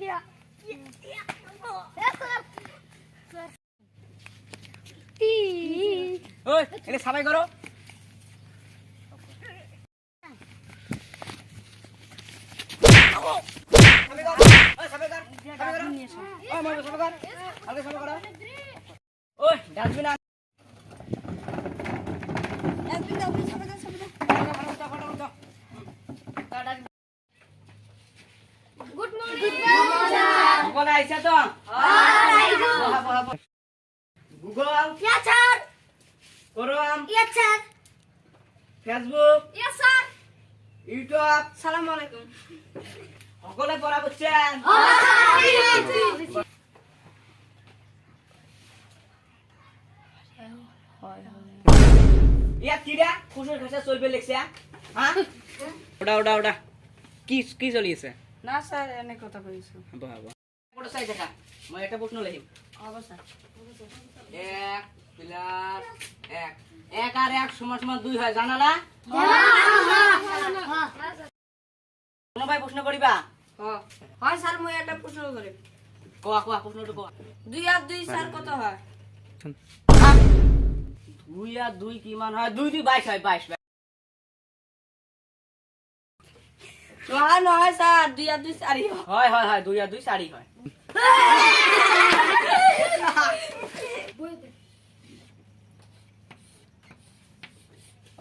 गया ওই এটা সবাই করো ওই ডাস্টবিন गुड मॉर्निंग গুগল আইছে তো Google yes sir Karam yes sir Facebook yes sir YouTube सलाम वालेकुम সকলে পড়া করছেন ইয়া কিরা কুসুর খাসা চলবে লেখছে হ্যাঁ ওটা ওটা ওটা কি কি চলিছে না স্যার এনে কথা কইছো বাহ বাহ কোটা সাইজ দেখা মই একটা প্রশ্ন লিখি অবশ্যই 1 প্লাস 1 1 আর 1 সমান সমান 2 হয় জানা না কোন ভাই প্রশ্ন করিবা হয় স্যার মই একটা প্রশ্ন করি কোয়া কোয়া প্রশ্নটা কোয়া 2 আর 2 স্যার কত হয় 2 আর 2 কি মান হয় 2 2 22 হয় 22 নহয় নহয় স্যার 2 আর 2 4 হয় হয় হয় 2 আর 2 4 হয়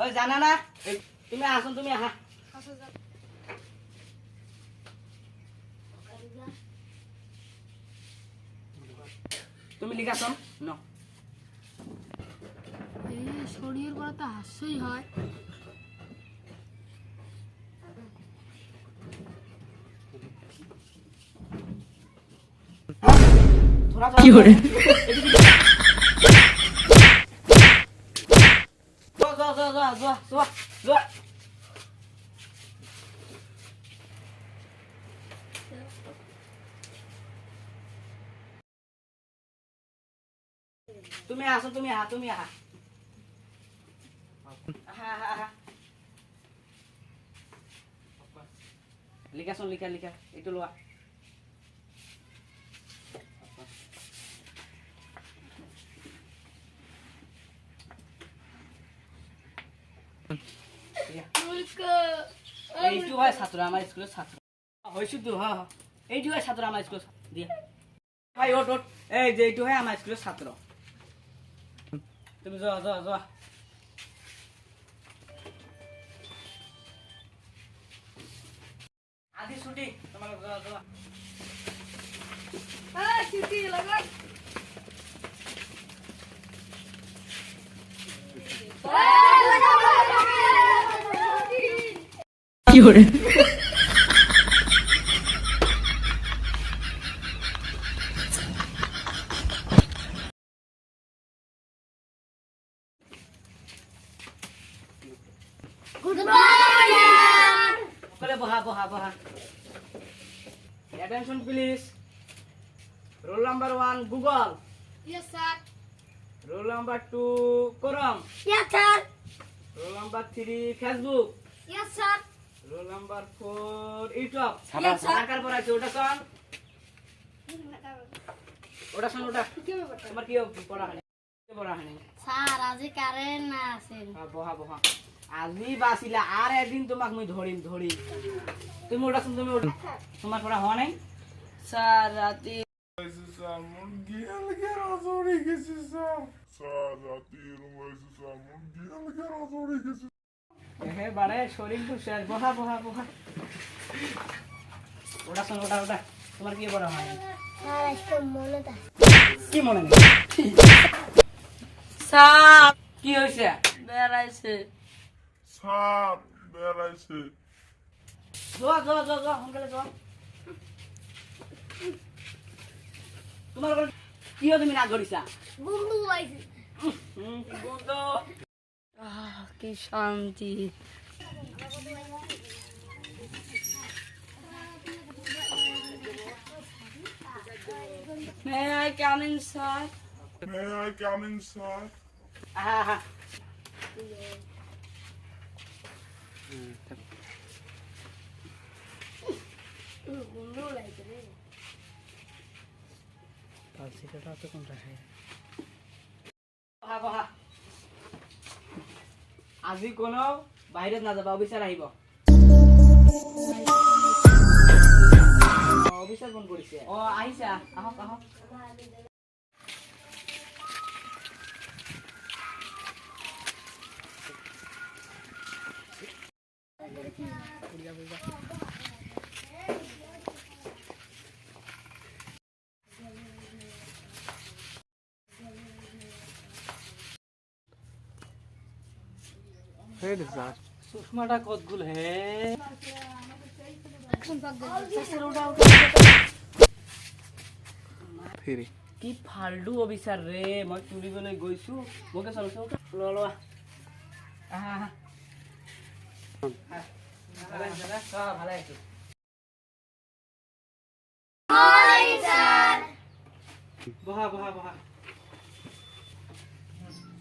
ওই জানা না তুমি আসুন তুমি আহা তুমি লিখাছন ন এই শরীর বড় তো হাসই হয় थोड़ा কি করে যা তুমি আসো তুমি আহা তুমি আহা লিখাছন লিখা লিখা এইটো লোৱা এইটো হয় ছাত্র আমার স্কুলের ছাত্র হইছো তো হ্যাঁ এইটো হয় ছাত্র আমার স্কুলের দিয়া ভাই ওট ওট এই যে এইটো হয় আমার স্কুলের ছাত্র তুমি যাও যাও যাও আদি ছুটি তোমার যাও যাও ছুটি লাগা কি করে गुड मॉर्निंग বলে বহা বহা বহা attention please roll number 1 Google yes sir roll number 2 Karam yes sir roll number 3 Facebook yes sir roll number 4 YouTube Yes, sir. কার পড়া আছে ওটা কোন ওটা শুন ওটা তোমার কি পড়া হয় কি পড়া হয় স্যার আজি কারেন্ট না আছে বহা বহা আজি বাসিলা আর একদিন তোমাক মই ধরিম ধরি তুমি ওটা শুন তুমি ওটা তোমার পড়া হয় নাই স্যার রাতে হে বারে শরীর তো শেষ বহা বহা বহা ওটা শুন ওটা ওটা তোমার কি পড়া হয় স্যার আজকে মনে থাকে কি মনে নেই স্যার কি হইছে বেড়াইছে সাপ বেড়াইছে যোৱা যোৱা যোৱা যোৱা সোনকালে যোৱা তোমাৰ ঘৰত কিয় তুমি নাক ধৰিছা বন্ধু আইছে বন্ধু কি শান্তি May I come inside? May I come inside? আহা আহা বন্ধু লাইছে রে ফালসিটা তো কোনটা খায় বহা বহা আজি কোনো বাহিৰত নাযাবা অফিচাৰ আহিব অফিচাৰ ফোন কৰিছে আহিছা আহক আহক সুষমাটা কত গুল হে কি ফাল্টু অফিচাৰ ৰে মই তুলিবলৈ গৈছো মোকে চলছো লোৱা আহা ভালে আছো বহা বহা বহা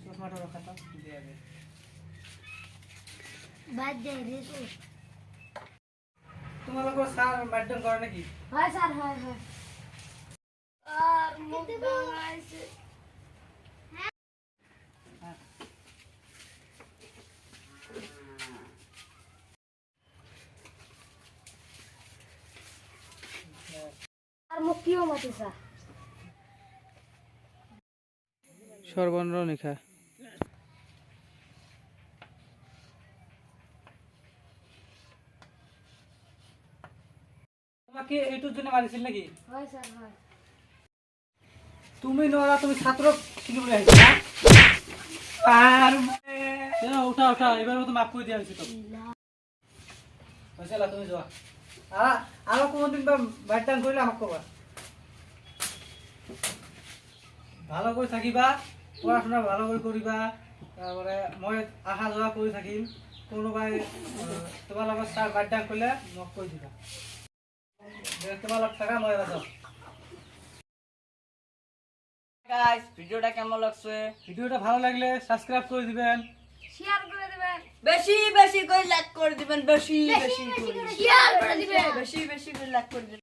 সুষমাটা ৰখা তো দিয়া দে বাদ দে রে তোমালোকৰ স্যাৰ মাধ্যম কৰে নেকি হয় স্যার হয় হয় আর মুখ বাঙাইছে আর মুখ কিও মতে স্যার সর্বর্ণ নিখা তোমাকে এইটোর জন্য মারিছিল নাকি হয় স্যার হয় তুমি নরা তুমি ছাত্র শিখিবলৈ আহিছা না আর উঠা উঠা এবার মতো মাফ করে দিয়া হয়েছে তো বুঝলা তুমি যাওয়া আর কোনদিন বাইটান করলে আমাকে কবা ভালো করে থাকিবা পড়াশোনা ভালো করে করিবা তারপরে মই আহা যাওয়া করে থাকিম কোনোবাই তোমার লগত স্যার বাইটান করলে মোক কই দিবা তোমার লগ থাকা মই যাও গাইস ভিডিওটা কেমন লাগছে ভিডিওটা ভালো লাগলে সাবস্ক্রাইব করে দিবেন শেয়ার করে দিবেন বেশি বেশি করে লাইক করে দিবেন বেশি বেশি করে শেয়ার করে দিবেন বেশি বেশি করে লাইক করে দিবেন